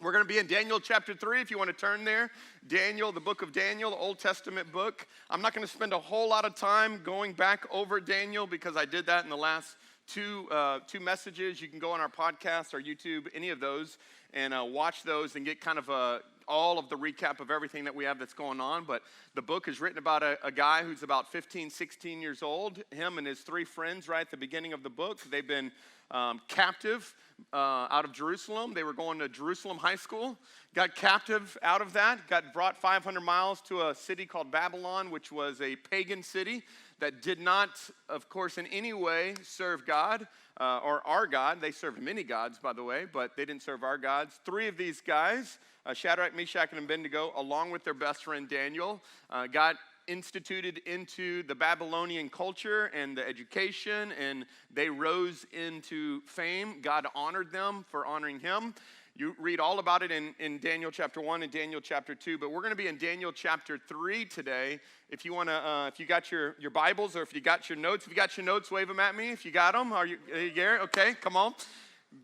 We're going to be in Daniel chapter 3, if you want to turn there. Daniel, the book of Daniel, the Old Testament book. I'm not going to spend a whole lot of time going back over Daniel because I did that in the last two messages. You can go on our podcast, our YouTube, any of those, and watch those and get kind of all of the recap of everything that we have that's going on. But the book is written about a guy who's about 15, 16 years old. Him and his three friends right at the beginning of the book. They've been captive out of Jerusalem. They were going to Jerusalem High School, got captive out of that, got brought 500 miles to a city called Babylon, which was a pagan city that did not, of course, in any way serve God or our God. They served many gods, by the way, but they didn't serve our gods. Three of these guys, Shadrach, Meshach, and Abednego, along with their best friend Daniel, got instituted into the Babylonian culture and the education, and they rose into fame. God honored them for honoring him. You read all about it in Daniel chapter 1 and Daniel chapter 2, but we're going to be in Daniel chapter 3 today. If you want to, if you got your Bibles or if you got your notes, wave them at me. If you got them, are you Garrett? Okay, come on.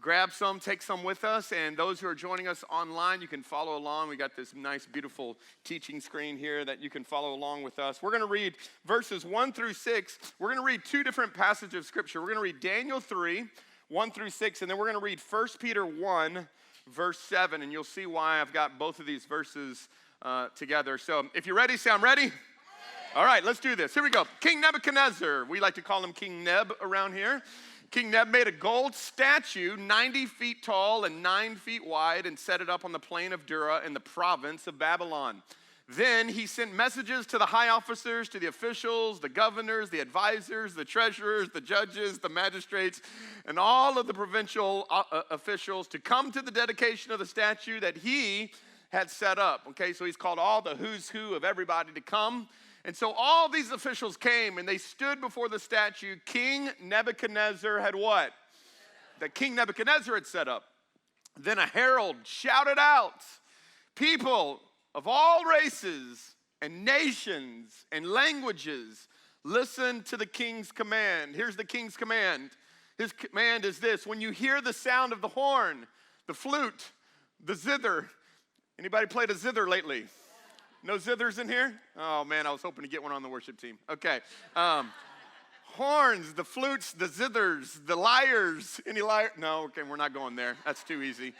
Grab some, take some with us, and those who are joining us online, you can follow along. We got this nice, beautiful teaching screen here that you can follow along with us. We're going to read verses 1 through 6. We're going to read two different passages of Scripture. We're going to read Daniel 3, 1 through 6, and then we're going to read 1 Peter 1, verse 7, and you'll see why I've got both of these verses together. So if you're ready, say I'm ready. All right, let's do this. Here we go. King Nebuchadnezzar, we like to call him King Neb around here. King Neb made a gold statue 90 feet tall and 9 feet wide and set it up on the plain of Dura in the province of Babylon. Then he sent messages to the high officers, to the officials, the governors, the advisors, the treasurers, the judges, the magistrates, and all of the provincial officials to come to the dedication of the statue that he had set up. Okay, so he's called all the who's who of everybody to come. And so all these officials came and they stood before the statue King Nebuchadnezzar had what? That King Nebuchadnezzar had set up. Then a herald shouted out, "People of all races and nations and languages, listen to the king's command." Here's the king's command. His command is this: when you hear the sound of the horn, the flute, the zither. Anybody played a zither lately? No zithers in here? Oh, man, I was hoping to get one on the worship team. Okay. Horns, the flutes, the zithers, the lyres. Any lyre? No, okay, we're not going there. That's too easy.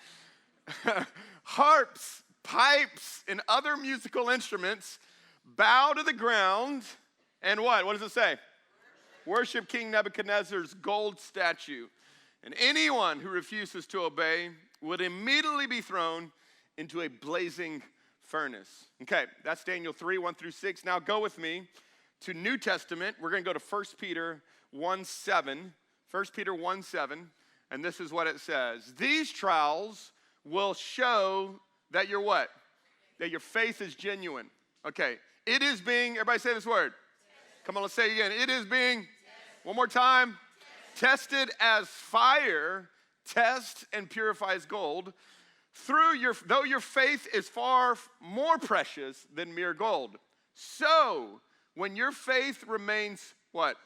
Harps, pipes, and other musical instruments bow to the ground and what? What does it say? Worship King Nebuchadnezzar's gold statue. And anyone who refuses to obey would immediately be thrown into a blazing furnace. Okay, that's Daniel 3, 1 through 6. Now go with me to New Testament. We're going to go to 1 Peter 1, 7. 1 Peter 1, 7. And this is what it says. These trials will show that you're what? That your faith is genuine. Okay, it is being, everybody say this word. Come on, let's say it again. It is being, one more time, tested as fire tests and purifies gold. Though your faith is far more precious than mere gold. So, when your faith remains what?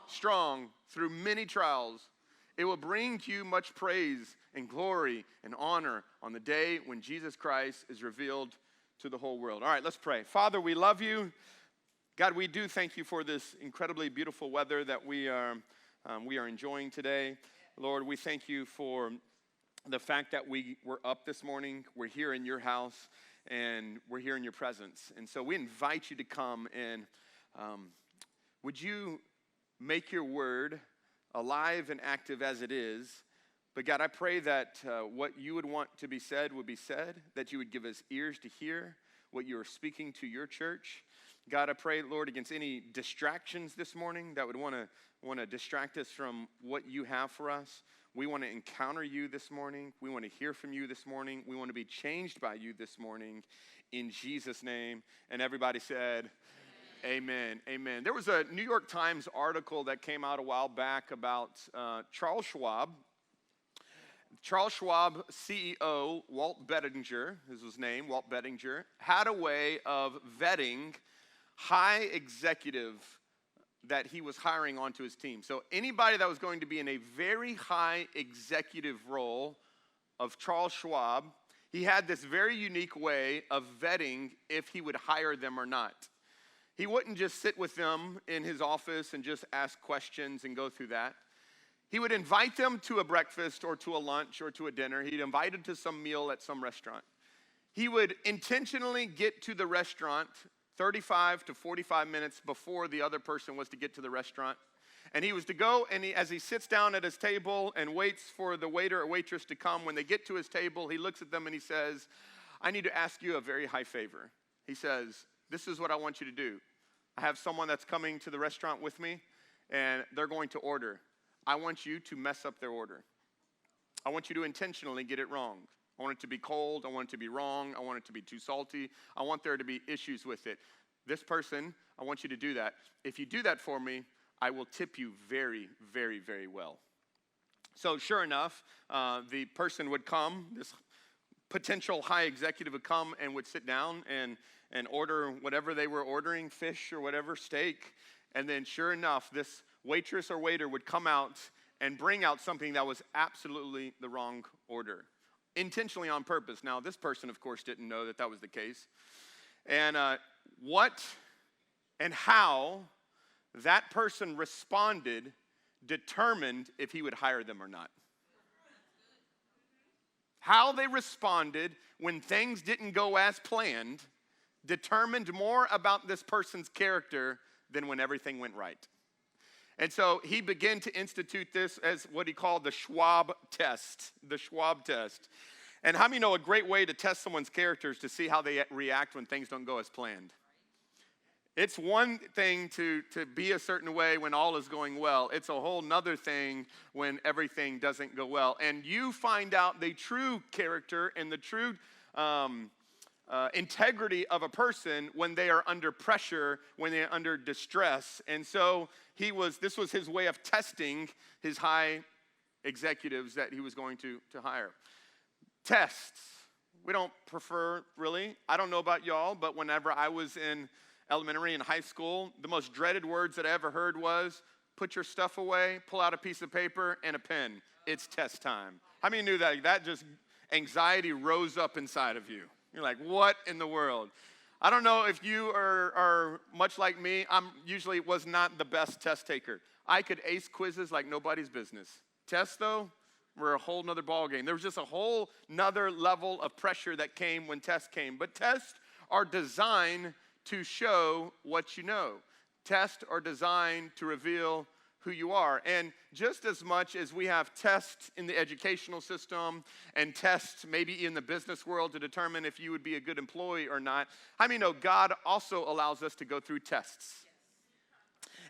Strong through many trials, it will bring you much praise and glory and honor on the day when Jesus Christ is revealed to the whole world. All right, let's pray. Father, we love you. God, we do thank you for this incredibly beautiful weather that we are enjoying today. Lord, we thank you for the fact that we were up this morning, we're here in your house, and we're here in your presence. And so we invite you to come and would you make your word alive and active as it is. But God, I pray that what you would want to be said would be said, that you would give us ears to hear what you are speaking to your church. God, I pray, Lord, against any distractions this morning that would want to distract us from what you have for us. We want to encounter you this morning. We want to hear from you this morning. We want to be changed by you this morning in Jesus' name. And everybody said, amen. Amen. There was a New York Times article that came out a while back about Charles Schwab. Charles Schwab CEO, Walt Bettinger, is his name, Walt Bettinger, had a way of vetting high executive that he was hiring onto his team. So anybody that was going to be in a very high executive role of Charles Schwab, he had this very unique way of vetting if he would hire them or not. He wouldn't just sit with them in his office and just ask questions and go through that. He would invite them to a breakfast or to a lunch or to a dinner. He'd invite them to some meal at some restaurant. He would intentionally get to the restaurant 35 to 45 minutes before the other person was to get to the restaurant. And he was to go, and as he sits down at his table and waits for the waiter or waitress to come, when they get to his table, he looks at them and he says, I need to ask you a very high favor. He says, this is what I want you to do. I have someone that's coming to the restaurant with me, and they're going to order. I want you to mess up their order. I want you to intentionally get it wrong. I want it to be cold. I want it to be wrong. I want it to be too salty. I want there to be issues with it. This person, I want you to do that. If you do that for me, I will tip you very, very, very well. So sure enough, the person would come, this potential high executive would come and would sit down and order whatever they were ordering, fish or whatever, steak. And then sure enough, this waitress or waiter would come out and bring out something that was absolutely the wrong order, intentionally on purpose. Now, this person, of course, didn't know that that was the case. And what and how that person responded determined if he would hire them or not. How they responded when things didn't go as planned determined more about this person's character than when everything went right. And so he began to institute this as what he called the Schwab test. The Schwab test. And how many know a great way to test someone's character is to see how they react when things don't go as planned? It's one thing to be a certain way when all is going well. It's a whole nother thing when everything doesn't go well. And you find out the true character and the true integrity of a person when they are under pressure, when they're under distress. And so this was his way of testing his high executives that he was going to hire. Tests. We don't prefer, really. I don't know about y'all, but whenever I was in elementary and high school, the most dreaded words that I ever heard was, put your stuff away, pull out a piece of paper and a pen. It's test time. How many knew that? That just anxiety rose up inside of you. You're like, what in the world? I don't know if you are much like me. Usually was not the best test taker. I could ace quizzes like nobody's business. Tests, though, were a whole nother ballgame. There was just a whole nother level of pressure that came when tests came. But tests are designed to show what you know. Tests are designed to reveal who you are. And just as much as we have tests in the educational system and tests maybe in the business world to determine if you would be a good employee or not, how many know God also allows us to go through tests?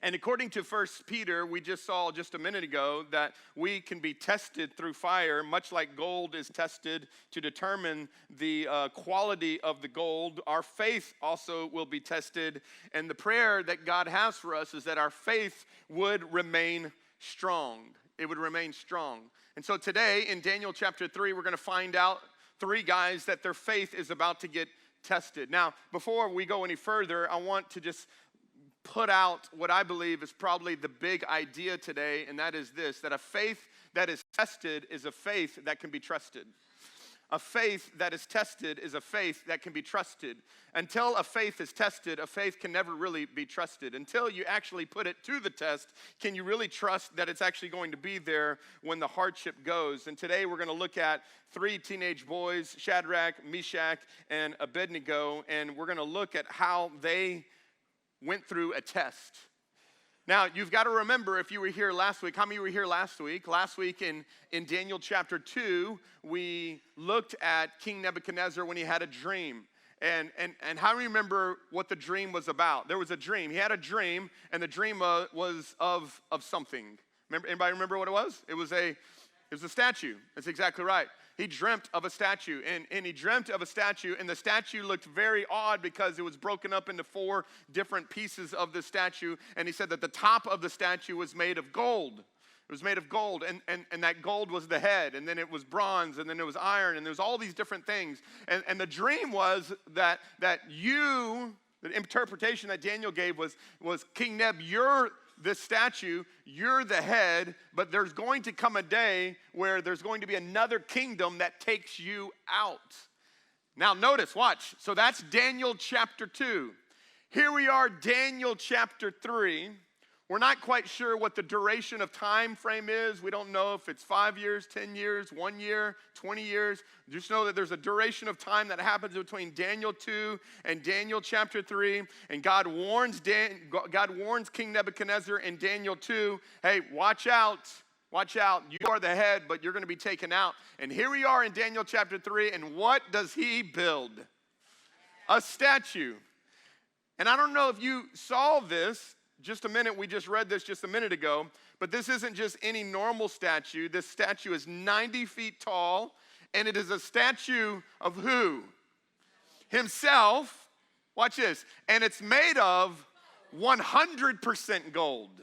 And according to 1 Peter, we just saw just a minute ago that we can be tested through fire, much like gold is tested to determine the quality of the gold. Our faith also will be tested. And the prayer that God has for us is that our faith would remain strong. It would remain strong. And so today in Daniel chapter 3, we're going to find out 3 guys that their faith is about to get tested. Now, before we go any further, I want to just put out what I believe is probably the big idea today, and that is this, that a faith that is tested is a faith that can be trusted. A faith that is tested is a faith that can be trusted. Until a faith is tested, a faith can never really be trusted. Until you actually put it to the test, can you really trust that it's actually going to be there when the hardship goes? And today we're going to look at 3 teenage boys, Shadrach, Meshach, and Abednego, and we're going to look at how they went through a test. Now, you've got to remember, if you were here last week, how many were here last week? Last week in Daniel chapter 2, we looked at King Nebuchadnezzar when he had a dream. And how do you remember what the dream was about? There was a dream. He had a dream, and the dream was of something. Anybody remember what it was? It was a statue. That's exactly right. He dreamt of a statue, and he dreamt of a statue, and the statue looked very odd because it was broken up into 4 different pieces of the statue, and he said that the top of the statue was made of gold. It was made of gold, and that gold was the head, and then it was bronze, and then it was iron, and there was all these different things. And the dream was that the interpretation that Daniel gave was King Neb, you're this statue, you're the head, but there's going to come a day where there's going to be another kingdom that takes you out. Now notice, watch. So that's Daniel chapter 2. Here we are, Daniel chapter 3. We're not quite sure what the duration of time frame is. We don't know if it's 5 years, 10 years, 1 year, 20 years. Just know that there's a duration of time that happens between Daniel 2 and Daniel chapter 3. And God warns King Nebuchadnezzar in Daniel 2, hey, watch out. Watch out. You are the head, but you're going to be taken out. And here we are in Daniel chapter 3. And what does he build? A statue. And I don't know if you saw this just a minute. We just read this just a minute ago. But this isn't just any normal statue. This statue is 90 feet tall. And it is a statue of who? Himself. Watch this. And it's made of 100% gold.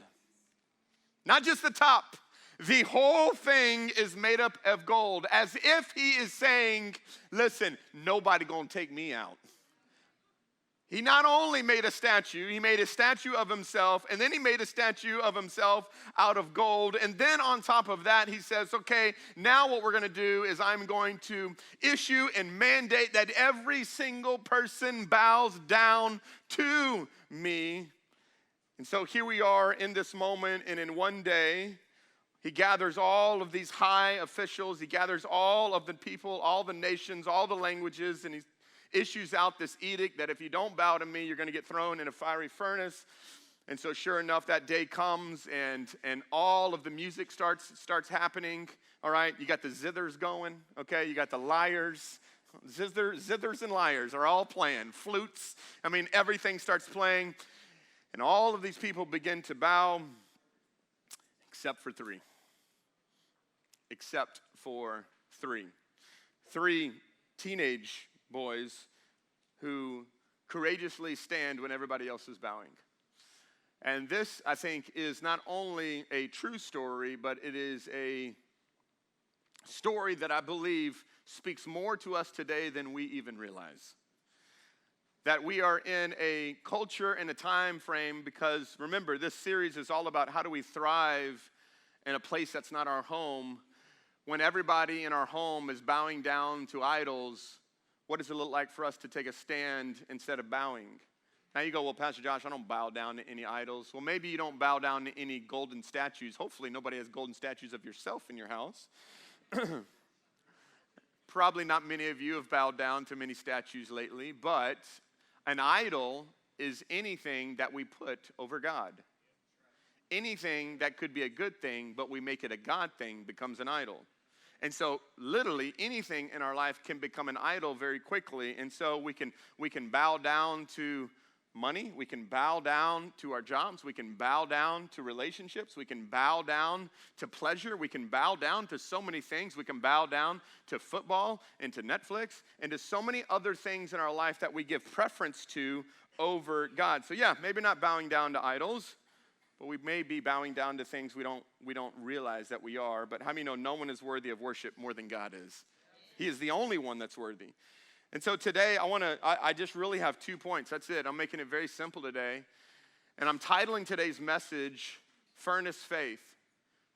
Not just the top. The whole thing is made up of gold, as if he is saying, listen, nobody gonna take me out. He not only made a statue, he made a statue of himself, and then he made a statue of himself out of gold. And then on top of that, he says, okay, now what we're gonna do is I'm going to issue and mandate that every single person bows down to me. And so here we are in this moment, and in one day, he gathers all of these high officials. He gathers all of the people, all the nations, all the languages, and he issues out this edict that if you don't bow to me, you're going to get thrown in a fiery furnace. And so sure enough, that day comes, and all of the music starts happening. All right, you got the zithers going, okay? You got the lyres. Zithers and lyres are all playing. Flutes. I mean, everything starts playing. And all of these people begin to bow, except for three. Except for three. Three teenage boys who courageously stand when everybody else is bowing. And this, I think, is not only a true story, but it is a story that I believe speaks more to us today than we even realize. That we are in a culture and a time frame, because remember, this series is all about how do we thrive in a place that's not our home. When everybody in our home is bowing down to idols, what does it look like for us to take a stand instead of bowing? Now you go, well, Pastor Josh, I don't bow down to any idols. Well, maybe you don't bow down to any golden statues. Hopefully nobody has golden statues of yourself in your house. Probably not many of you have bowed down to many statues lately, but an idol is anything that we put over God. Anything that could be a good thing, but we make it a God thing, becomes an idol. And so literally anything in our life can become an idol very quickly. And so we can bow down to money, we can bow down to our jobs, we can bow down to relationships, we can bow down to pleasure, we can bow down to so many things. We can bow down to football and to Netflix and to so many other things in our life that we give preference to over God. So yeah, maybe not bowing down to idols, but we may be bowing down to things we don't realize that we are. But how many know no one is worthy of worship more than God is? He is the only one that's worthy. And so today I just really have 2 points. That's it. I'm making it very simple today. And I'm titling today's message, Furnace Faith.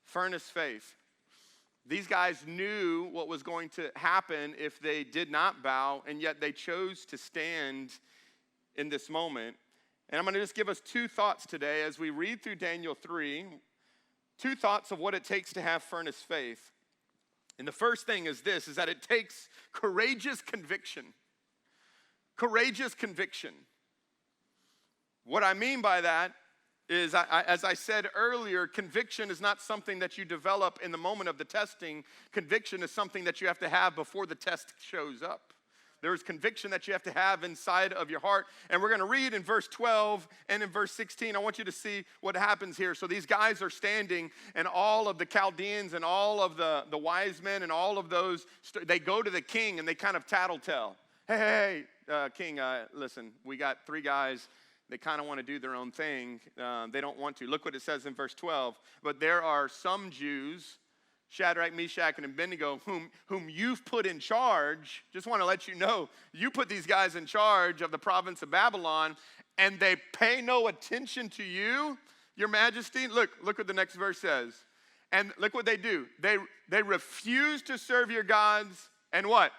Furnace Faith. These guys knew what was going to happen if they did not bow, and yet they chose to stand in this moment. And I'm going to just give us 2 thoughts today as we read through Daniel 3, 2 thoughts of what it takes to have furnace faith. And the first thing is this, is that it takes courageous conviction. Courageous conviction. What I mean by that is, as I said earlier, conviction is not something that you develop in the moment of the testing. Conviction is something that you have to have before the test shows up. There's conviction that you have to have inside of your heart. And we're going to read in verse 12 and in verse 16. I want you to see what happens here. So these guys are standing, and all of the Chaldeans and all of the wise men and all of those, they go to the king and they kind of tattletale. Hey, king, listen, we got 3 guys. They kind of want to do their own thing. They don't want to. Look what it says in verse 12. But there are some Jews, Shadrach, Meshach, and Abednego, whom you've put in charge. Just want to let you know, you put these guys in charge of the province of Babylon, and they pay no attention to you, your majesty. Look what the next verse says. And look what they do. They refuse to serve your gods, and what?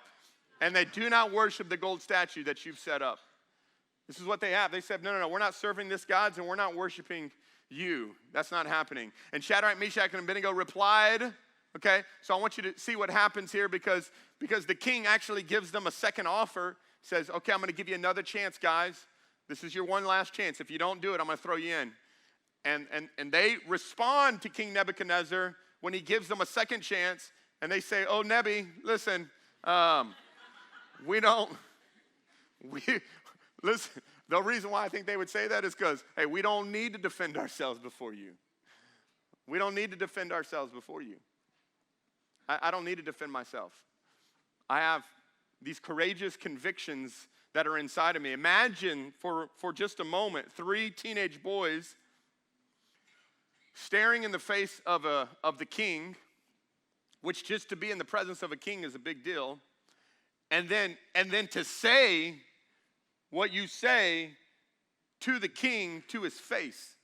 And they do not worship the gold statue that you've set up. This is what they have. They said, no, we're not serving this gods and we're not worshiping you. That's not happening. And Shadrach, Meshach, and Abednego replied, okay? So I want you to see what happens here because the king actually gives them a second offer. Says, okay, I'm going to give you another chance, guys. This is your one last chance. If you don't do it, I'm going to throw you in. And they respond to King Nebuchadnezzar when he gives them a second chance. And they say, oh, Nebi, listen, listen, the reason why I think they would say that is because, hey, we don't need to defend ourselves before you. We don't need to defend ourselves before you. I don't need to defend myself. I have these courageous convictions that are inside of me. Imagine for just a moment, 3 teenage boys staring in the face of the king, which just to be in the presence of a king is a big deal. And then to say what you say to the king, to his face.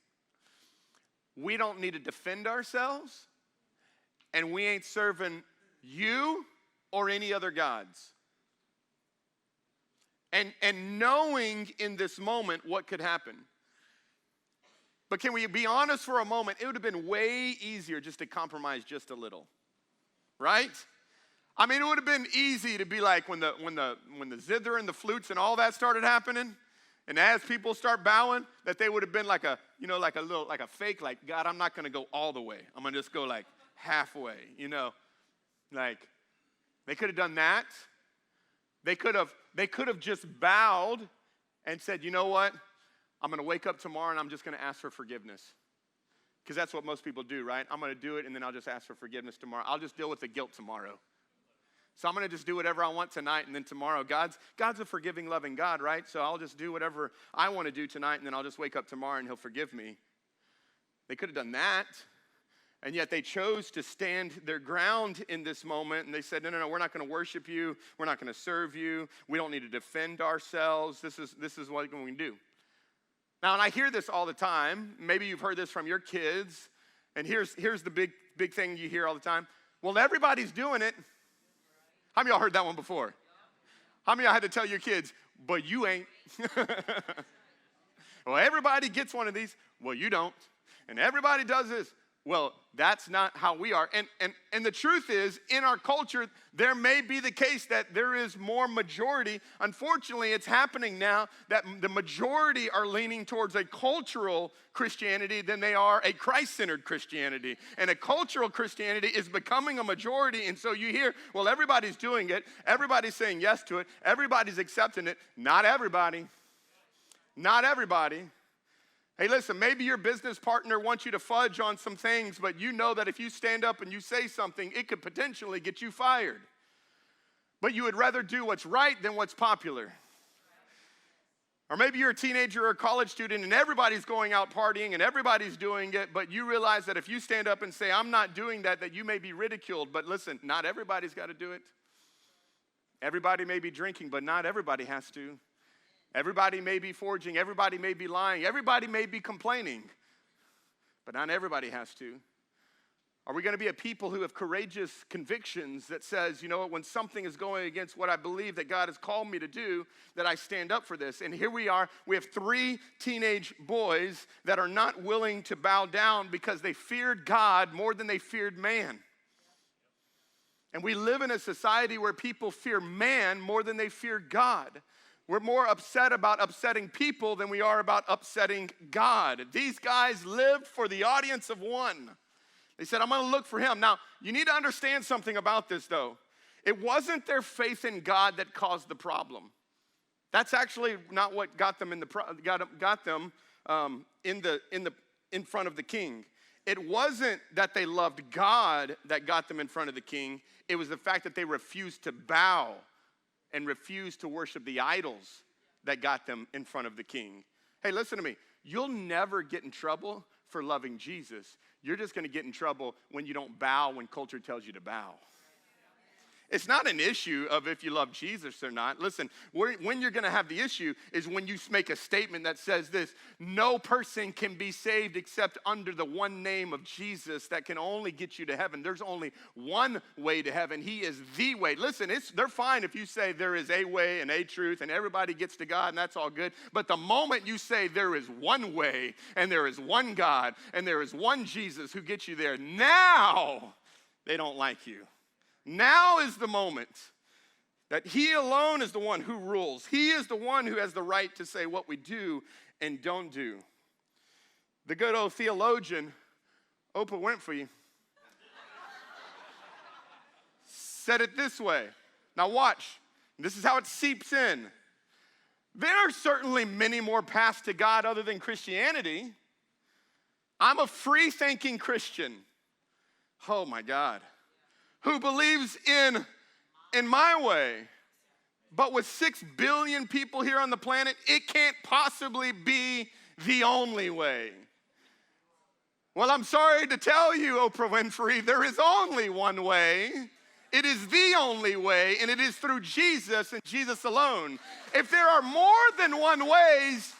We don't need to defend ourselves, and we ain't serving you or any other gods. And knowing in this moment what could happen. But can we be honest for a moment? It would have been way easier just to compromise just a little, right? I mean, it would have been easy to be like when the zither and the flutes and all that started happening, and as people start bowing, that they would have been like a fake, like, God, I'm not going to go all the way. I'm going to just go like halfway, like they could have done that. They could have just bowed and said, you know what? I'm going to wake up tomorrow and I'm just going to ask for forgiveness. Because that's what most people do, right? I'm going to do it and then I'll just ask for forgiveness tomorrow. I'll just deal with the guilt tomorrow. So I'm going to just do whatever I want tonight and then tomorrow. God's a forgiving, loving God, right? So I'll just do whatever I want to do tonight and then I'll just wake up tomorrow and he'll forgive me. They could have done that. And yet they chose to stand their ground in this moment. And they said, no, we're not going to worship you. We're not going to serve you. We don't need to defend ourselves. This is what we can do. Now, and I hear this all the time. Maybe you've heard this from your kids. And here's the big thing you hear all the time. Well, everybody's doing it. How many of y'all heard that one before? How many of y'all had to tell your kids, but you ain't? Well, everybody gets one of these. Well, you don't. And everybody does this. Well, that's not how we are. And the truth is, in our culture, there may be the case that there is more majority. Unfortunately, it's happening now that the majority are leaning towards a cultural Christianity than they are a Christ-centered Christianity. And a cultural Christianity is becoming a majority. And so you hear, well, everybody's doing it. Everybody's saying yes to it. Everybody's accepting it. Not everybody. Not everybody. Hey, listen, maybe your business partner wants you to fudge on some things, but you know that if you stand up and you say something, it could potentially get you fired. But you would rather do what's right than what's popular. Or maybe you're a teenager or a college student and everybody's going out partying and everybody's doing it, but you realize that if you stand up and say, I'm not doing that, that you may be ridiculed. But listen, not everybody's got to do it. Everybody may be drinking, but not everybody has to. Everybody may be forging, everybody may be lying, everybody may be complaining, but not everybody has to. Are we going to be a people who have courageous convictions that says, you know what, when something is going against what I believe that God has called me to do, that I stand up for this? And here we are, we have 3 teenage boys that are not willing to bow down because they feared God more than they feared man. And we live in a society where people fear man more than they fear God. We're more upset about upsetting people than we are about upsetting God. These guys lived for the audience of one. They said, I'm going to look for him. Now, you need to understand something about this, though. It wasn't their faith in God that caused the problem. That's actually not what got them in front of the king. It wasn't that they loved God that got them in front of the king. It was the fact that they refused to bow and refused to worship the idols that got them in front of the king. Hey, listen to me. You'll never get in trouble for loving Jesus. You're just going to get in trouble when you don't bow when culture tells you to bow. It's not an issue of if you love Jesus or not. Listen, when you're going to have the issue is when you make a statement that says this: no person can be saved except under the one name of Jesus that can only get you to heaven. There's only one way to heaven. He is the way. Listen, they're fine if you say there is a way and a truth and everybody gets to God and that's all good. But the moment you say there is one way and there is one God and there is one Jesus who gets you there, now they don't like you. Now is the moment that he alone is the one who rules. He is the one who has the right to say what we do and don't do. The good old theologian, Oprah Winfrey, said it this way. Now watch. This is how it seeps in. There are certainly many more paths to God other than Christianity. I'm a free-thinking Christian. Oh my God. Who believes in my way. But with 6 billion people here on the planet, it can't possibly be the only way. Well, I'm sorry to tell you, Oprah Winfrey, there is only one way. It is the only way, and it is through Jesus and Jesus alone. If there are more than one ways,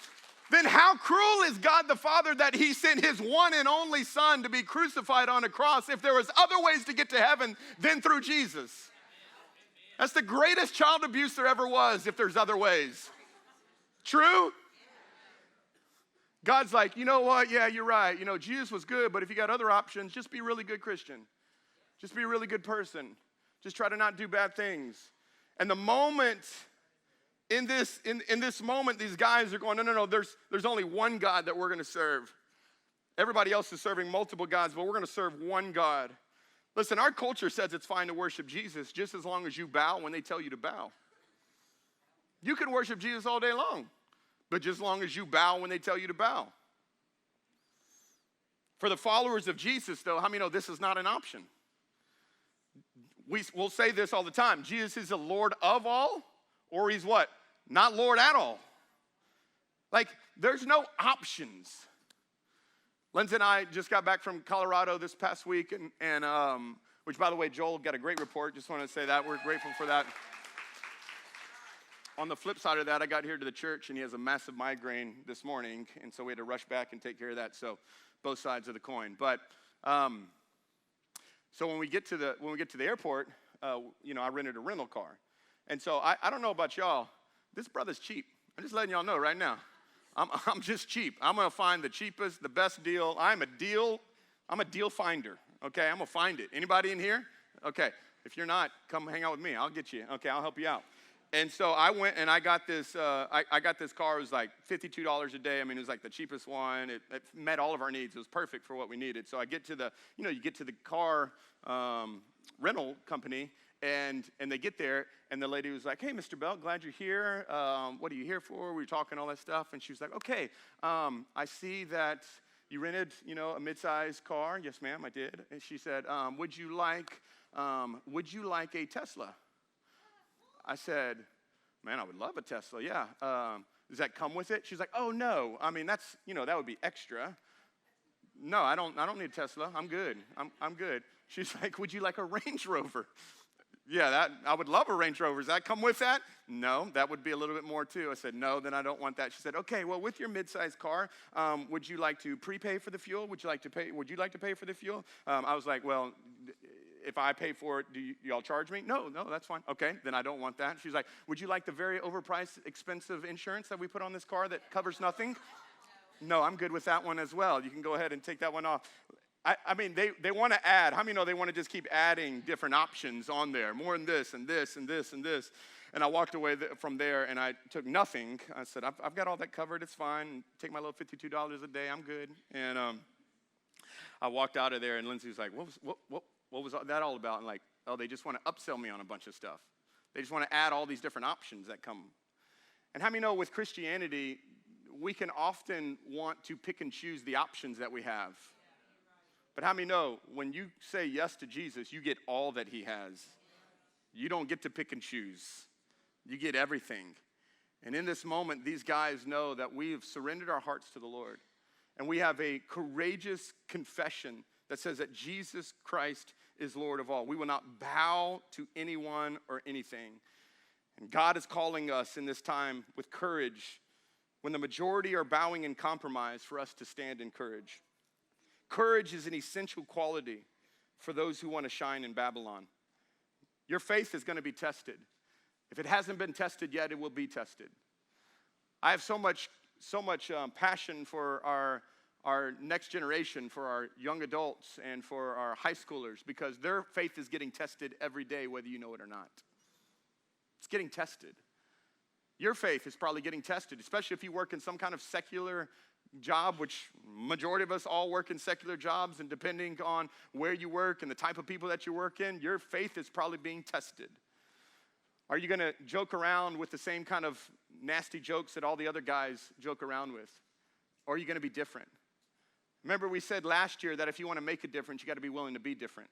then how cruel is God the Father that he sent his one and only Son to be crucified on a cross if there was other ways to get to heaven than through Jesus? That's the greatest child abuse there ever was, if there's other ways. True? God's like, you know what? Yeah, you're right. You know, Jesus was good, but if you got other options, just be a really good Christian. Just be a really good person. Just try to not do bad things. And the moment in this moment, these guys are going, no, there's only one God that we're going to serve. Everybody else is serving multiple gods, but we're going to serve one God. Listen, our culture says it's fine to worship Jesus just as long as you bow when they tell you to bow. You can worship Jesus all day long, but just as long as you bow when they tell you to bow. For the followers of Jesus, though, how many know this is not an option? We'll say this all the time. Jesus is the Lord of all, or he's what? Not Lord at all. Like, there's no options. Lindsay and I just got back from Colorado this past week, and which, by the way, Joel got a great report. Just want to say that. We're grateful for that. On the flip side of that, I got here to the church, and he has a massive migraine this morning, and so we had to rush back and take care of that. So both sides of the coin. But so when we get to the airport, I rented a rental car. And so I don't know about y'all. This brother's cheap. I'm just letting y'all know right now. I'm just cheap. I'm going to find the cheapest, the best deal. I'm a deal finder, okay? I'm going to find it. Anybody in here? Okay. If you're not, come hang out with me. I'll get you. Okay, I'll help you out. And so I went and I got this I got this car. It was like $52 a day. I mean, it was like the cheapest one. It met all of our needs. It was perfect for what we needed. So I get to the, you get to the car rental company, and they get there, and the lady was like, hey, Mr. Bell, glad you're here. What are you here for? We were talking all that stuff. And she was like, okay, I see that you rented, a mid-sized car. Yes, ma'am, I did. And she said, would you like a Tesla? I said, man, I would love a Tesla, yeah. Does that come with it? She's like, oh, no. I mean, that's, that would be extra. No, I don't need a Tesla. I'm good. I'm good. She's like, would you like a Range Rover? Yeah, I would love a Range Rover. Does that come with that? No, that would be a little bit more too. I said, no, then I don't want that. She said, okay, well, with your mid-sized car, would you like to prepay for the fuel? Would you like to pay for the fuel? I was like, well, if I pay for it, do y'all charge me? No, that's fine. Okay, then I don't want that. She's like, would you like the very overpriced, expensive insurance that we put on this car that covers nothing? No, I'm good with that one as well. You can go ahead and take that one off. I mean, they want to add. How many know they want to just keep adding different options on there? More than this and this and this and this. And I walked away from there, and I took nothing. I said, I've got all that covered. It's fine. Take my little $52 a day. I'm good. And I walked out of there, and Lindsay was like, what was that all about? And like, oh, they just want to upsell me on a bunch of stuff. They just want to add all these different options that come. And how many know with Christianity, we can often want to pick and choose the options that we have. But how many know when you say yes to Jesus, you get all that he has? You don't get to pick and choose. You get everything. And in this moment, these guys know that we've surrendered our hearts to the Lord. And we have a courageous confession that says that Jesus Christ is Lord of all. We will not bow to anyone or anything. And God is calling us in this time with courage, when the majority are bowing in compromise, for us to stand in courage. Courage is an essential quality for those who want to shine in Babylon. Your faith is going to be tested. If it hasn't been tested yet, it will be tested. I have so much passion for our next generation, for our young adults, and for our high schoolers, because their faith is getting tested every day, whether you know it or not. It's getting tested. Your faith is probably getting tested, especially if you work in some kind of secular job, which majority of us all work in secular jobs, and depending on where you work and the type of people that you work in, your faith is probably being tested. Are you going to joke around with the same kind of nasty jokes that all the other guys joke around with? Or are you going to be different? Remember, we said last year that if you want to make a difference, you got to be willing to be different.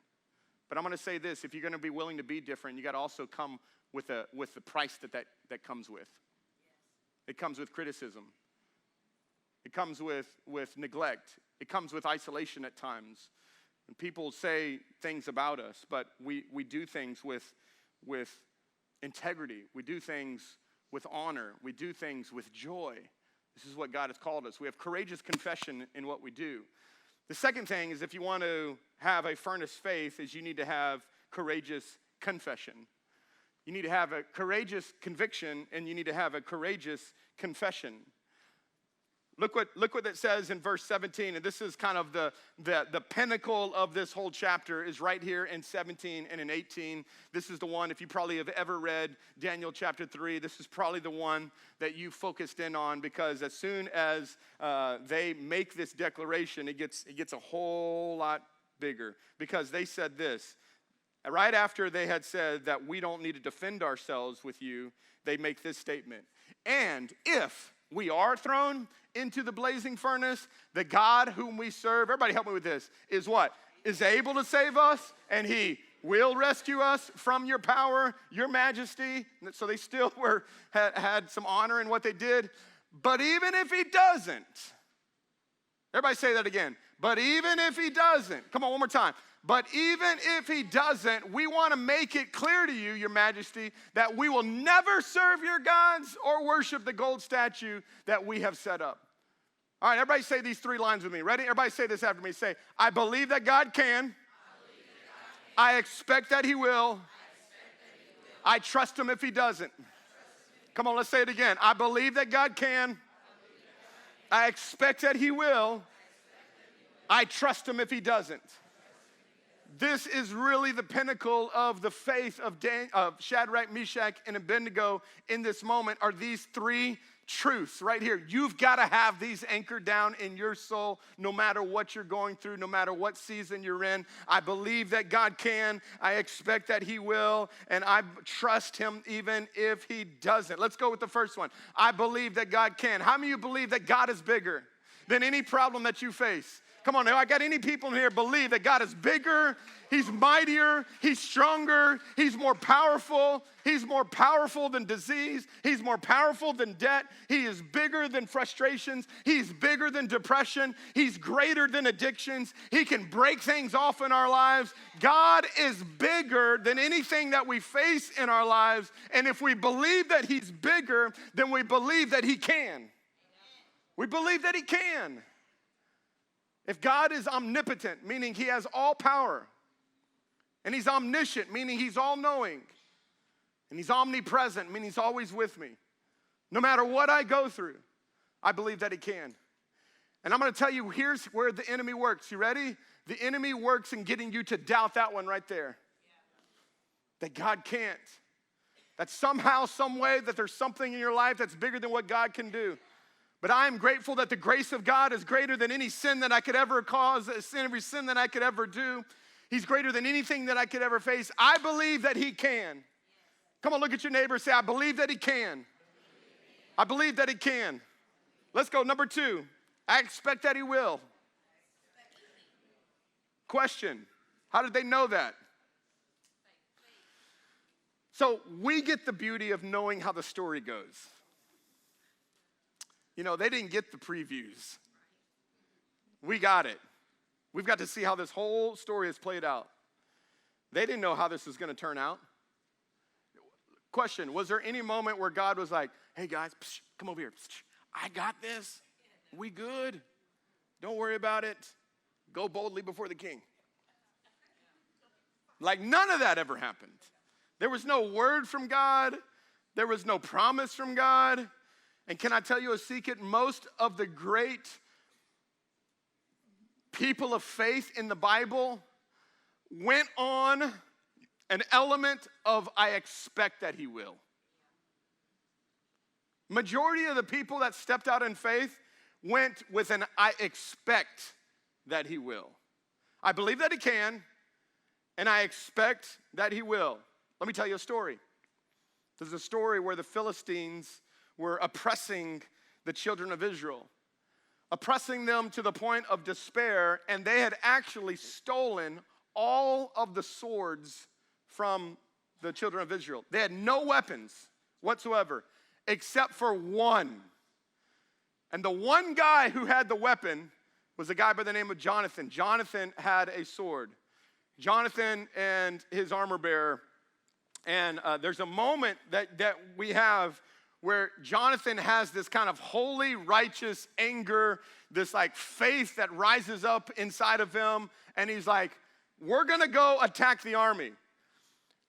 But I'm going to say this: if you're going to be willing to be different, you got to also come with the price that comes with. It comes with criticism. It comes with neglect. It comes with isolation at times. And people say things about us, but we do things with integrity. We do things with honor. We do things with joy. This is what God has called us. We have courageous confession in what we do. The second thing is, if you want to have a furnace faith, is you need to have courageous confession. You need to have a courageous conviction, and you need to have a courageous confession. Look what it says in verse 17, and this is kind of the pinnacle of this whole chapter, is right here in 17 and in 18. This is the one, if you probably have ever read Daniel chapter 3, this is probably the one that you focused in on, because as soon as they make this declaration, it gets a whole lot bigger, because they said this. Right after they had said that we don't need to defend ourselves with you, they make this statement: and if we are thrown into the blazing furnace, the God whom we serve, everybody help me with this, is what? Is able to save us, and he will rescue us from your power, your majesty. So they still had some honor in what they did. But even if he doesn't, everybody say that again. But even if he doesn't, come on, one more time. But even if he doesn't, we want to make it clear to you, your majesty, that we will never serve your gods or worship the gold statue that we have set up. All right, everybody say these three lines with me. Ready? Everybody say this after me. Say, I believe that God can. I expect that he will. I trust him if he doesn't. Come on, let's say it again. I believe that God can. I expect that he will. I trust him if he doesn't. This is really the pinnacle of the faith of Shadrach, Meshach, and Abednego in this moment, are these three truths right here. You've got to have these anchored down in your soul, no matter what you're going through, no matter what season you're in. I believe that God can, I expect that he will, and I trust him even if he doesn't. Let's go with the first one. I believe that God can. How many of you believe that God is bigger than any problem that you face? Come on now, I got any people in here believe that God is bigger, he's mightier, he's stronger, he's more powerful than disease, he's more powerful than debt, he is bigger than frustrations, he's bigger than depression, he's greater than addictions, he can break things off in our lives. God is bigger than anything that we face in our lives, and if we believe that he's bigger, then we believe that he can. We believe that he can. If God is omnipotent, meaning he has all power, and he's omniscient, meaning he's all-knowing, and he's omnipresent, meaning he's always with me, no matter what I go through, I believe that he can. And I'm going to tell you, here's where the enemy works. You ready? The enemy works in getting you to doubt that one right there. That God can't. That somehow, some way, that there's something in your life that's bigger than what God can do. But I am grateful that the grace of God is greater than any sin that I could ever cause, every sin that I could ever do. He's greater than anything that I could ever face. I believe that he can. Come on, look at your neighbor and say, I believe that he can. I believe that he can. Let's go, number 2. I expect that he will. Question, how did they know that? So we get the beauty of knowing how the story goes. You know, they didn't get the previews. We got it. We've got to see how this whole story is played out. They didn't know how this was going to turn out. Question, was there any moment where God was like, hey guys, come over here. I got this. We good. Don't worry about it. Go boldly before the king. Like none of that ever happened. There was no word from God. There was no promise from God. And can I tell you a secret? Most of the great people of faith in the Bible went on an element of I expect that he will. Majority of the people that stepped out in faith went with an I expect that he will. I believe that he can, and I expect that he will. Let me tell you a story. There's a story where the Philistines were oppressing the children of Israel, oppressing them to the point of despair, and they had actually stolen all of the swords from the children of Israel. They had no weapons whatsoever except for one. And the one guy who had the weapon was a guy by the name of Jonathan. Jonathan had a sword. Jonathan and his armor bearer. And there's a moment that we have where Jonathan has this kind of holy, righteous anger, this like faith that rises up inside of him. And he's like, we're going to go attack the army.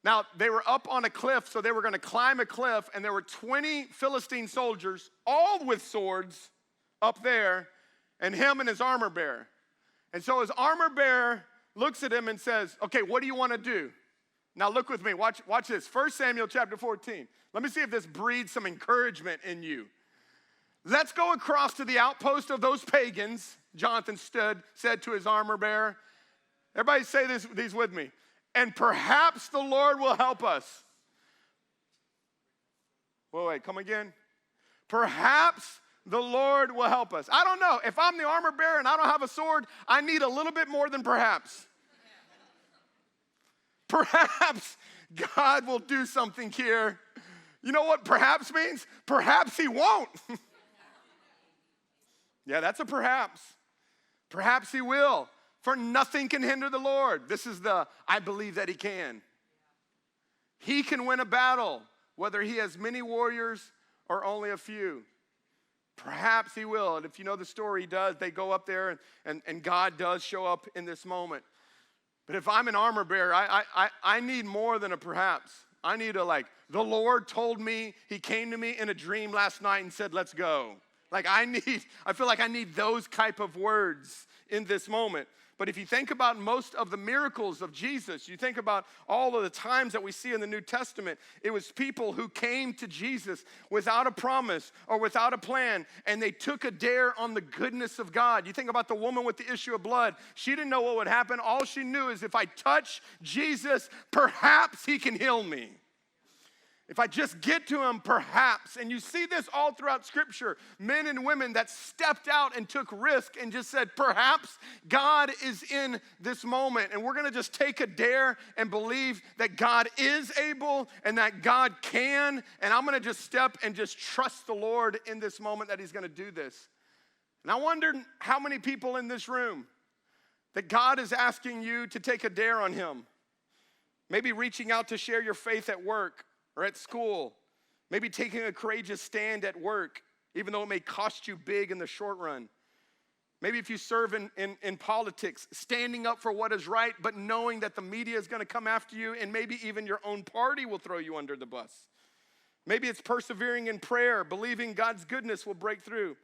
Now, they were up on a cliff, so they were going to climb a cliff, and there were 20 Philistine soldiers, all with swords, up there, and him and his armor bearer. And so his armor bearer looks at him and says, okay, what do you want to do? Now look with me, watch this. 1 Samuel chapter 14. Let me see if this breeds some encouragement in you. Let's go across to the outpost of those pagans, Jonathan said to his armor bearer. Everybody say these with me. And perhaps the Lord will help us. Wait, come again. Perhaps the Lord will help us. I don't know. If I'm the armor bearer and I don't have a sword, I need a little bit more than perhaps. Perhaps God will do something here. You know what perhaps means? Perhaps he won't. Yeah, that's a perhaps. Perhaps he will. For nothing can hinder the Lord. This is the I believe that he can. He can win a battle, whether he has many warriors or only a few. Perhaps he will. And if you know the story, he does. They go up there and God does show up in this moment. But if I'm an armor bearer, I need more than a perhaps. I need a the Lord told me, he came to me in a dream last night and said, let's go. I feel like I need those type of words in this moment. But if you think about most of the miracles of Jesus, you think about all of the times that we see in the New Testament, it was people who came to Jesus without a promise or without a plan, and they took a dare on the goodness of God. You think about the woman with the issue of blood. She didn't know what would happen. All she knew is if I touch Jesus, perhaps he can heal me. If I just get to him, perhaps. And you see this all throughout Scripture. Men and women that stepped out and took risk and just said, perhaps God is in this moment. And we're going to just take a dare and believe that God is able and that God can. And I'm going to just step and just trust the Lord in this moment that he's going to do this. And I wonder how many people in this room that God is asking you to take a dare on him. Maybe reaching out to share your faith at work or at school, maybe taking a courageous stand at work, even though it may cost you big in the short run. Maybe if you serve in politics, standing up for what is right, but knowing that the media is going to come after you, and maybe even your own party will throw you under the bus. Maybe it's persevering in prayer, believing God's goodness will break through.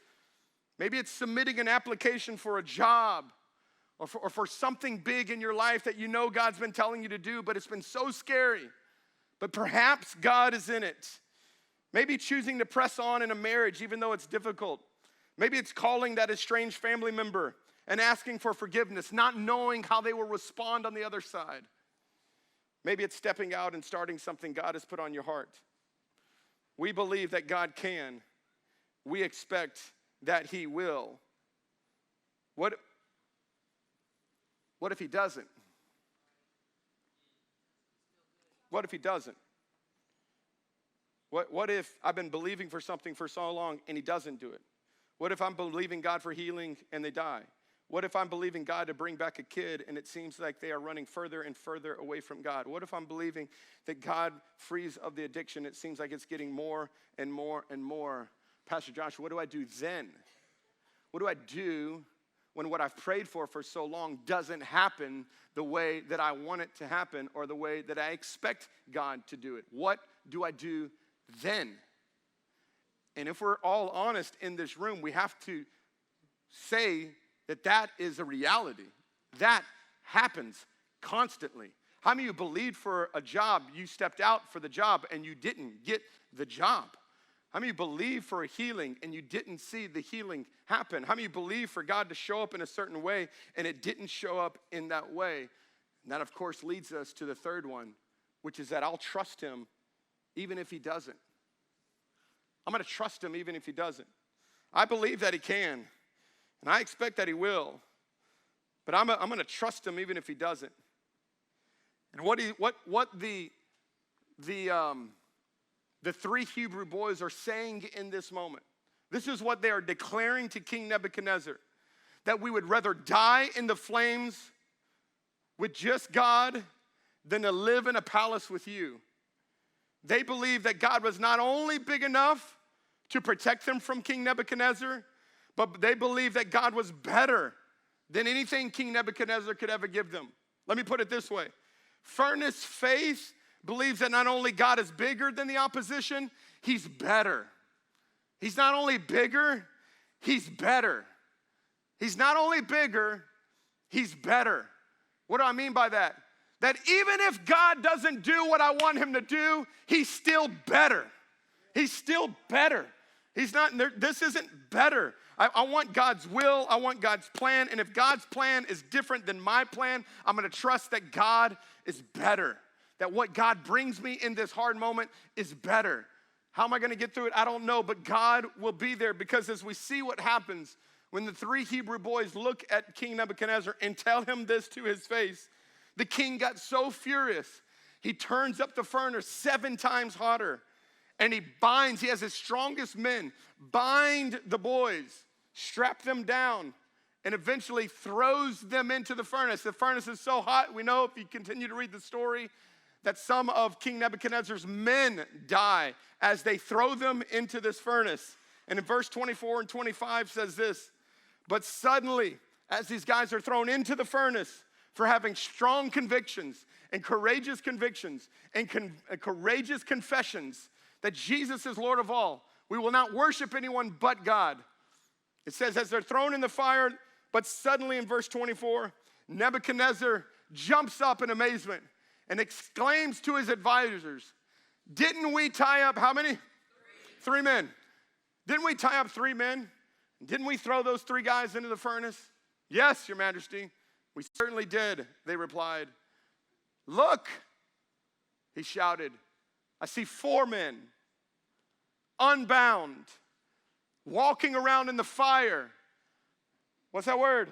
Maybe it's submitting an application for a job or for something big in your life that you know God's been telling you to do, but it's been so scary. But perhaps God is in it. Maybe choosing to press on in a marriage even though it's difficult. Maybe it's calling that estranged family member and asking for forgiveness, not knowing how they will respond on the other side. Maybe it's stepping out and starting something God has put on your heart. We believe that God can. We expect that he will. What if he doesn't? What if he doesn't? What if I've been believing for something for so long and he doesn't do it? What if I'm believing God for healing and they die? What if I'm believing God to bring back a kid and it seems like they are running further and further away from God? What if I'm believing that God frees of the addiction? It seems like it's getting more and more and more. Pastor Josh, what do I do then? What do I do when what I've prayed for so long doesn't happen the way that I want it to happen or the way that I expect God to do it? What do I do then? And if we're all honest in this room, we have to say that is a reality. That happens constantly. How many of you believed for a job, you stepped out for the job and you didn't get the job? How many of you believe for a healing and you didn't see the healing happen? How many of you believe for God to show up in a certain way and it didn't show up in that way? And that, of course, leads us to the third one, which is that I'll trust him even if he doesn't. I'm going to trust him even if he doesn't. I believe that he can, and I expect that he will, but I'm going to trust him even if he doesn't. And what the three Hebrew boys are saying in this moment, this is what they are declaring to King Nebuchadnezzar, that we would rather die in the flames with just God than to live in a palace with you. They believed that God was not only big enough to protect them from King Nebuchadnezzar, but they believed that God was better than anything King Nebuchadnezzar could ever give them. Let me put it this way. Furnace faith believes that not only God is bigger than the opposition, he's better. He's not only bigger, he's better. He's not only bigger, he's better. What do I mean by that? That even if God doesn't do what I want him to do, he's still better. He's still better. He's not, this isn't better. I want God's will, I want God's plan, and if God's plan is different than my plan, I'm gonna trust that God is better. That what God brings me in this hard moment is better. How am I gonna get through it? I don't know, but God will be there, because as we see what happens when the three Hebrew boys look at King Nebuchadnezzar and tell him this to his face, the king got so furious, he turns up the furnace 7 times hotter, and he has his strongest men bind the boys, strap them down, and eventually throws them into the furnace. The furnace is so hot, we know if you continue to read the story, that some of King Nebuchadnezzar's men die as they throw them into this furnace. And in verse 24 and 25 says this, but suddenly, as these guys are thrown into the furnace for having strong convictions and courageous convictions and courageous confessions that Jesus is Lord of all, we will not worship anyone but God. It says as they're thrown in the fire, but suddenly in verse 24, Nebuchadnezzar jumps up in amazement and exclaims to his advisors, didn't we tie up how many? 3 men. Didn't we tie up 3 men? Didn't we throw those 3 guys into the furnace? Yes, your majesty, we certainly did, they replied. Look, he shouted, I see 4 men, unbound, walking around in the fire. What's that word?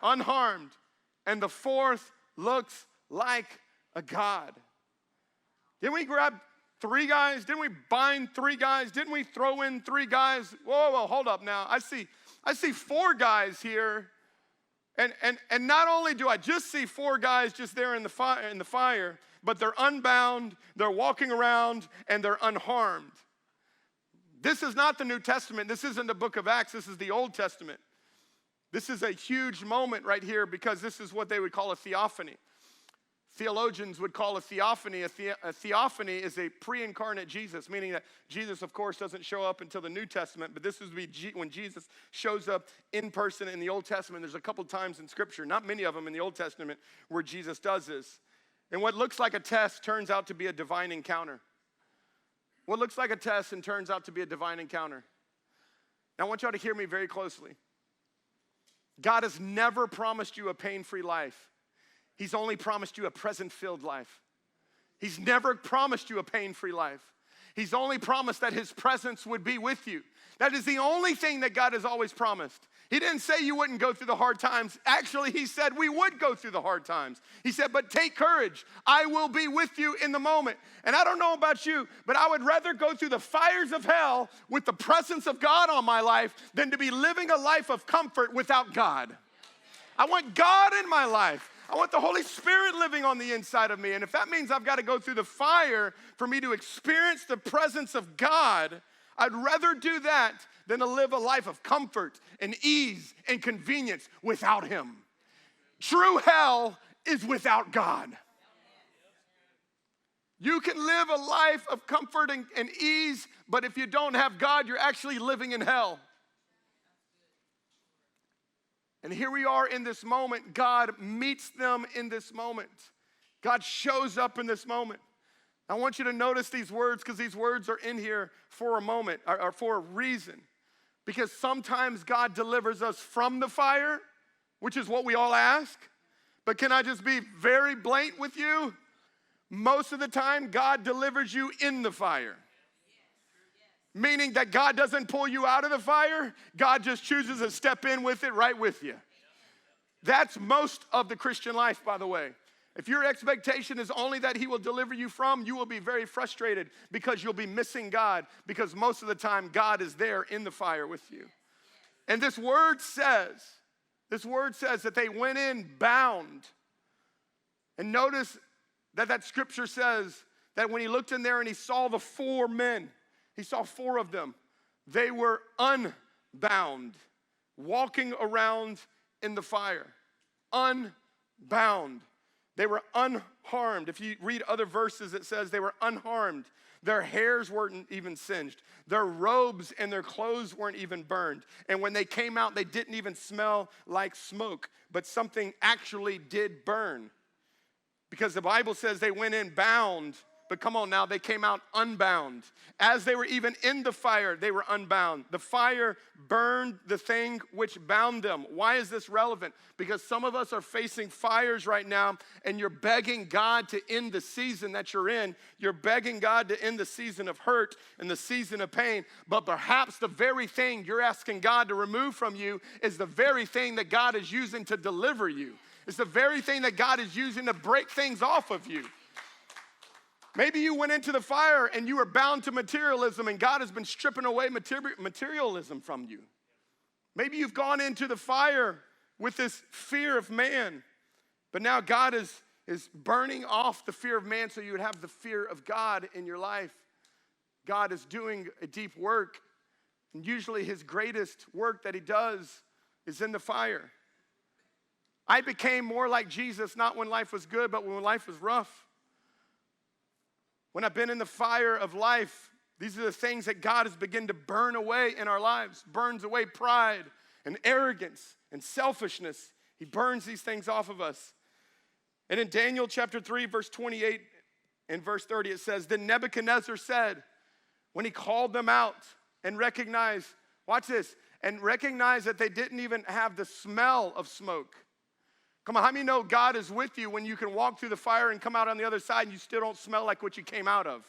Unharmed. And the 4th looks like a god. Didn't we grab 3 guys? Didn't we bind 3 guys? Didn't we throw in 3 guys? Whoa, hold up now. I see 4 guys here. And not only do I just see 4 guys just there in the fire, but they're unbound, they're walking around, and they're unharmed. This is not the New Testament. This isn't the book of Acts. This is the Old Testament. This is a huge moment right here, because this is what they would call a theophany. Theologians would call a theophany. A theophany is a pre-incarnate Jesus, meaning that Jesus, of course, doesn't show up until the New Testament, but this would be when Jesus shows up in person in the Old Testament. There's a couple times in Scripture, not many of them in the Old Testament, where Jesus does this. And what looks like a test turns out to be a divine encounter. What looks like a test and turns out to be a divine encounter. Now, I want y'all to hear me very closely. God has never promised you a pain-free life. He's only promised you a present-filled life. He's never promised you a pain-free life. He's only promised that his presence would be with you. That is the only thing that God has always promised. He didn't say you wouldn't go through the hard times. Actually, he said we would go through the hard times. He said, but take courage. I will be with you in the moment. And I don't know about you, but I would rather go through the fires of hell with the presence of God on my life than to be living a life of comfort without God. I want God in my life. I want the Holy Spirit living on the inside of me. And if that means I've got to go through the fire for me to experience the presence of God, I'd rather do that than to live a life of comfort and ease and convenience without him. True hell is without God. You can live a life of comfort and ease, but if you don't have God, you're actually living in hell. And here we are in this moment. God meets them in this moment. God shows up in this moment. I want you to notice these words because these words are in here for a moment or for a reason. Because sometimes God delivers us from the fire, which is what we all ask. But can I just be very blatant with you? Most of the time, God delivers you in the fire. Meaning that God doesn't pull you out of the fire. God just chooses to step in with it right with you. That's most of the Christian life, by the way. If your expectation is only that he will deliver you from, you will be very frustrated because you'll be missing God because most of the time God is there in the fire with you. And this word says that they went in bound. And notice that scripture says that when he looked in there and he saw the 4 men, he saw 4 of them. They were unbound, walking around in the fire. Unbound. They were unharmed. If you read other verses, it says they were unharmed. Their hairs weren't even singed. Their robes and their clothes weren't even burned. And when they came out, they didn't even smell like smoke. But something actually did burn. Because the Bible says they went in bound, but come on now, they came out unbound. As they were even in the fire, they were unbound. The fire burned the thing which bound them. Why is this relevant? Because some of us are facing fires right now, and you're begging God to end the season that you're in. You're begging God to end the season of hurt and the season of pain. But perhaps the very thing you're asking God to remove from you is the very thing that God is using to deliver you. It's the very thing that God is using to break things off of you. Maybe you went into the fire and you were bound to materialism and God has been stripping away materialism from you. Maybe you've gone into the fire with this fear of man, but now God is burning off the fear of man so you would have the fear of God in your life. God is doing a deep work, and usually his greatest work that he does is in the fire. I became more like Jesus, not when life was good, but when life was rough. When I've been in the fire of life, these are the things that God has begun to burn away in our lives. Burns away pride and arrogance and selfishness. He burns these things off of us. And in Daniel chapter 3, verse 28 and verse 30, it says, Then Nebuchadnezzar said, when he called them out and recognized, watch this, and recognized that they didn't even have the smell of smoke. Come on, how many know God is with you when you can walk through the fire and come out on the other side and you still don't smell like what you came out of?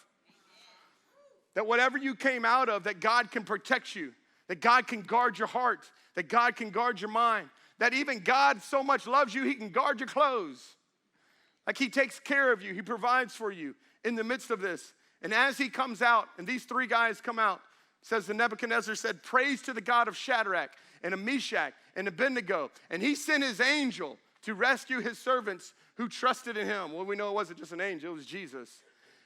That whatever you came out of, that God can protect you, that God can guard your heart, that God can guard your mind, that even God so much loves you, he can guard your clothes. Like he takes care of you, he provides for you in the midst of this. And as he comes out, and these 3 guys come out, it says the Nebuchadnezzar said, Praise to the God of Shadrach and of Meshach and Abednego. And he sent his angel to rescue his servants who trusted in him. Well, we know it wasn't just an angel, it was Jesus.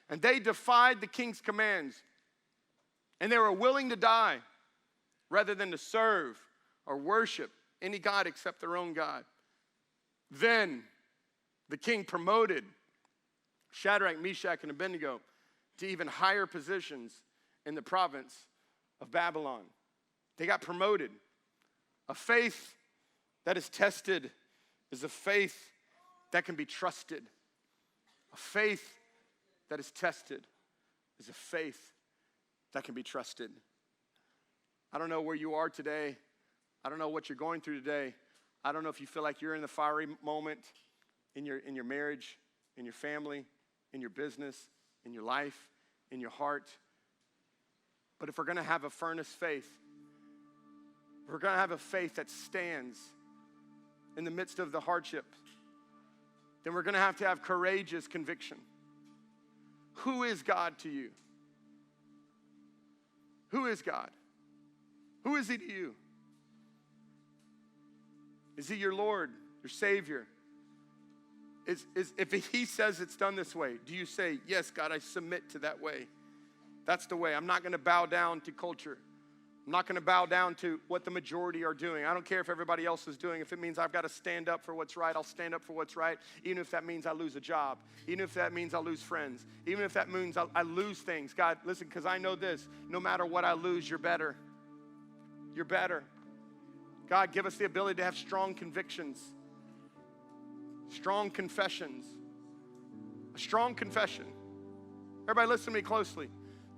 And they defied the king's commands. And they were willing to die rather than to serve or worship any god except their own God. Then the king promoted Shadrach, Meshach, and Abednego to even higher positions in the province of Babylon. They got promoted. A faith that is tested is a faith that can be trusted. A faith that is tested is a faith that can be trusted. I don't know where you are today. I don't know what you're going through today. I don't know if you feel like you're in the fiery moment in your marriage, in your family, in your business, in your life, in your heart. But if we're going to have a furnace faith, if we're going to have a faith that stands in the midst of the hardship, then we're going to have courageous conviction. Who is God to you? Who is God? Who is he to you? Is he your Lord? your Savior, is if he says it's done this way, do you say, yes, God, I submit to that way? That's the way. I'm not going to bow down to culture. I'm not going to bow down to what the majority are doing. I don't care if everybody else is doing. If it means I've got to stand up for what's right, I'll stand up for what's right, even if that means I lose a job, even if that means I lose friends, even if that means I lose things. God, listen, because I know this, no matter what I lose, you're better. You're better. God, give us the ability to have strong convictions, strong confessions, a strong confession. Everybody listen to me closely.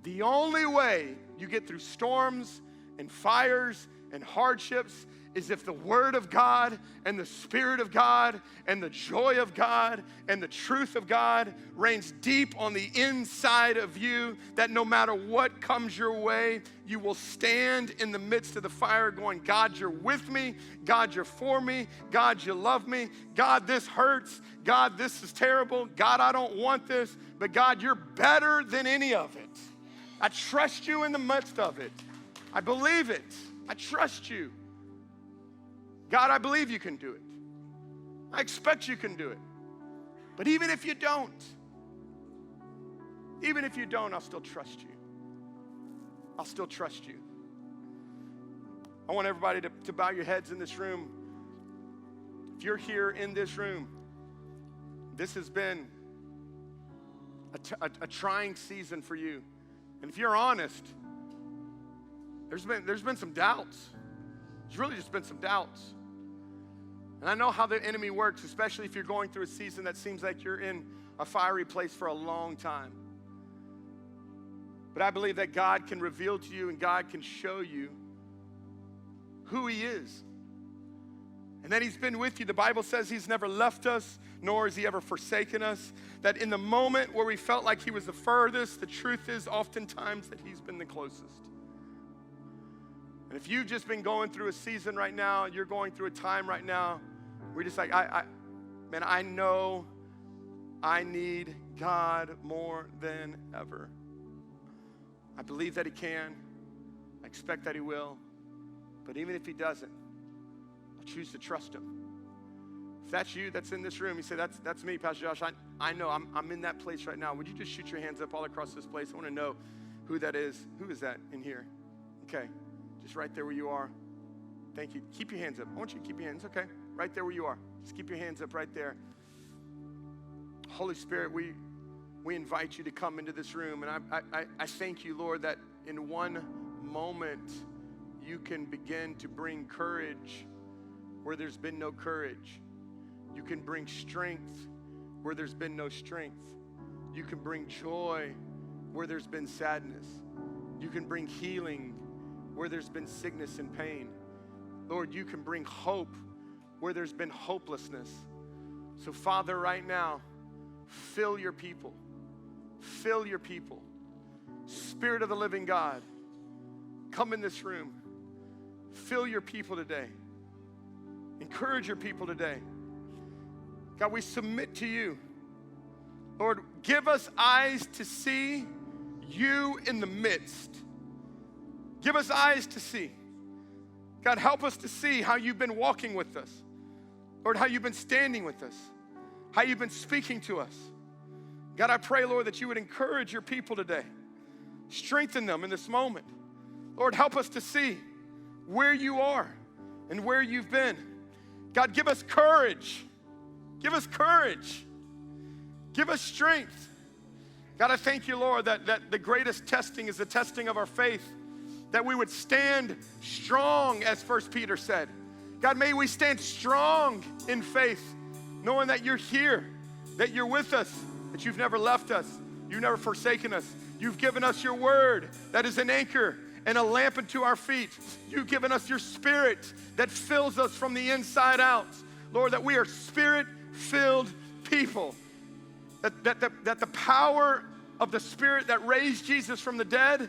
The only way you get through storms and fires and hardships is if the Word of God and the Spirit of God and the joy of God and the truth of God reigns deep on the inside of you, that no matter what comes your way, you will stand in the midst of the fire going, God, you're with me. God, you're for me. God, you love me. God, this hurts. God, this is terrible. God, I don't want this. But God, you're better than any of it. I trust you in the midst of it. I believe it. I trust you. God, I believe you can do it. I expect you can do it. But even if you don't, I'll still trust you. I'll still trust you. I want everybody to bow your heads in this room. If you're here in this room, this has been a trying season for you. And if you're honest, there's been some doubts. There's really just been some doubts. And I know how the enemy works, especially if you're going through a season that seems like you're in a fiery place for a long time. But I believe that God can reveal to you and God can show you who he is. And that he's been with you. The Bible says he's never left us, nor has he ever forsaken us. That in the moment where we felt like he was the furthest, the truth is oftentimes that he's been the closest. And if you've just been going through a season right now, you're going through a time right now, we're just like, man, I know I need God more than ever. I believe that he can. I expect that he will. But even if he doesn't, I'll choose to trust him. If that's you, that's in this room, you say, that's me, Pastor Josh. I know I'm in that place right now. Would you just shoot your hands up all across this place? I want to know who that is. Who is that in here? Okay, just right there where you are. Thank you. Keep your hands up. I want you to keep your hands, okay? Right there where you are. Just keep your hands up right there. Holy Spirit, we invite you to come into this room. And I thank you, Lord, that in one moment you can begin to bring courage where there's been no courage. You can bring strength where there's been no strength. You can bring joy where there's been sadness. You can bring healing where there's been sickness and pain. Lord, you can bring hope where there's been hopelessness. So, Father, right now, fill your people. Fill your people. Spirit of the living God, come in this room. Fill your people today. Encourage your people today. God, we submit to you. Lord, give us eyes to see you in the midst. Give us eyes to see. God, help us to see how you've been walking with us. Lord, how you've been standing with us. How you've been speaking to us. God, I pray, Lord, that you would encourage your people today. Strengthen them in this moment. Lord, help us to see where you are and where you've been. God, give us courage. Give us courage. Give us strength. God, I thank you, Lord, that the greatest testing is the testing of our faith, that we would stand strong, as 1 Peter said. God, may we stand strong in faith, knowing that you're here, that you're with us, that you've never left us, you've never forsaken us. You've given us your word that is an anchor and a lamp unto our feet. You've given us your spirit that fills us from the inside out. Lord, that we are spirit-filled people. That the power of the Spirit that raised Jesus from the dead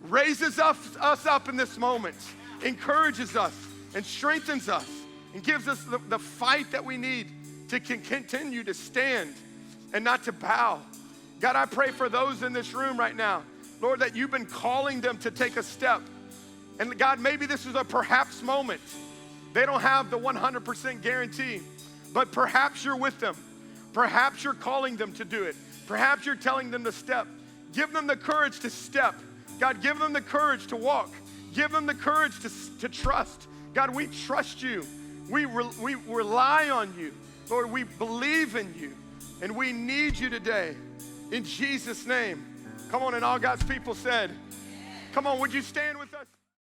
raises us up in this moment, encourages us and strengthens us and gives us the fight that we need to continue to stand and not to bow. God, I pray for those in this room right now, Lord, that you've been calling them to take a step. And God, maybe this is a perhaps moment. They don't have the 100% guarantee. But perhaps you're with them. Perhaps you're calling them to do it. Perhaps you're telling them to step. Give them the courage to step. God, give them the courage to walk. Give them the courage to trust. God, we trust you. We rely on you. Lord, we believe in you. And we need you today. In Jesus' name. Come on, and all God's people said, come on, would you stand with us?